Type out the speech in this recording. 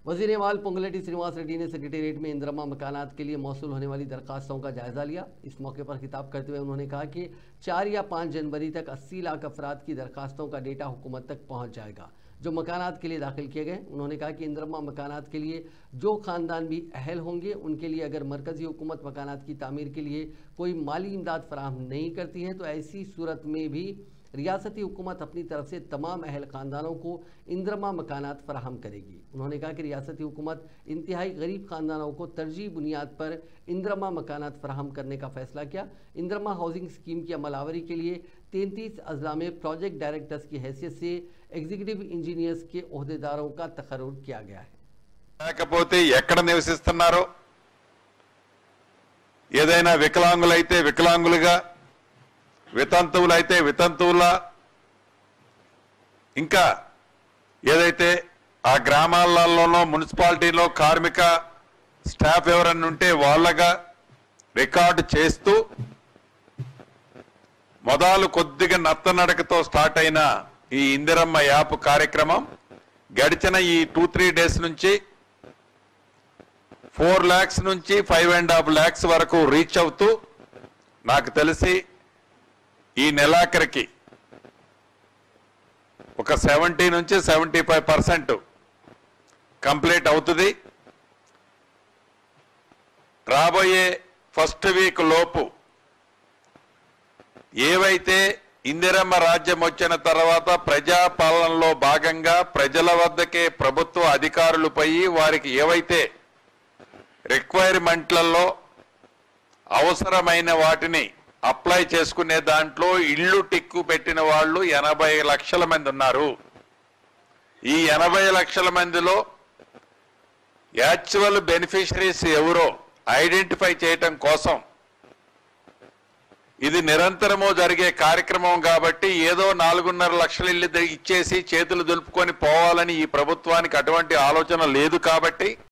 वज़ीर माल पोंगुलेटी श्रीनिवास रेड्डी ने सेक्रेटेरिएट में इंदिरा मकानात के लिए मौसूल होने वाली दरखास्तों का जायजा लिया। इस मौके पर खिताब करते हुए उन्होंने कहा कि 4 या 5 जनवरी तक 80 लाख अफराद की दरखास्तों का डेटा हुकूमत तक पहुंच जाएगा जो मकानात के लिए दाखिल किए गए। उन्होंने कहा कि इंदिरा मकानात के लिए जो खानदान भी अहल होंगे उनके लिए अगर मरकज़ी हुकूमत मकानात की तामीर के लिए कोई माली इमदाद फराहम नहीं करती है तो ऐसी सूरत में भी रियासती हुकूमत अपनी तरफ से तमाम अहल ख़ानदानों को इंदिरा मकानात फराहम करेगी। उन्होंने कहा कि रियासती हुकूमत इंतहाई गरीब ख़ानदानों को तरजीह बुनियाद पर इंदिरा मकानात फराहम करने का फ़ैसला किया। इंदिरा हाउसिंग स्कीम की अमलावरी के लिए 33 अजला में प्रोजेक्ट डायरेक्टर्स की हैसियत से एग्जीक्यूटिव इंजीनियर्स के ओहदेदारों का तकर्रुर किया गया है। లేకపోతే ఎక్కడ నివసిస్తున్నారో ఏదైనా వికలాంగులైతే వికలాంగులుగా వితంతువులైతే వితంతువులా ఇంకా ఏదైతే ఆ గ్రామాలలోనో మున్సిపాలిటీలో కార్మిక స్టాఫ్ ఎవరన్నా ఉంటే వాళ్ళగా రికార్డు చేస్తూ మొదలు కొద్దిగా నత్తనడకతో స్టార్ట్ అయిన ఈ ఇందిరమ్మ యాప్ కార్యక్రమం గడిచిన ఈ 2-3 డేస్ నుంచి 4 lakhs నుంచి 5.5 lakhs వరకు రీచ్ అవుతూ నాకు తెలిసి ఈ నెలాఖరికి ఒక 70 నుంచి 75% కంప్లీట్ అవుతుంది। రాబోయే ఫస్ట్ వీక్ లోపు ఏవైతే ఇందిరమ్మ రాజ్యం వచ్చిన తర్వాత ప్రజాపాలనలో భాగంగా ప్రజల వద్దకే ప్రభుత్వ అధికారులు పోయి వారికి ఏవైతే రిక్వైర్మెంట్లలో అవసరమైన వాటిని అప్లై చేసుకునే దాంట్లో ఇల్లు టిక్కు పెట్టిన వాళ్ళు 80 లక్షల మంది ఉన్నారు। ఈ 80 లక్షల మందిలో యాక్చువల్ బెనిఫిషరీస్ ఎవరో ఐడెంటిఫై చేయటం కోసం ఇది నిరంతరము జరిగే కార్యక్రమం కాబట్టి ఏదో 4.5 లక్షల ఇల్లు ఇచ్చేసి చేతులు దులుపుకొని పోవాలని ఈ ప్రభుత్వానికి అటువంటి ఆలోచన లేదు కాబట్టి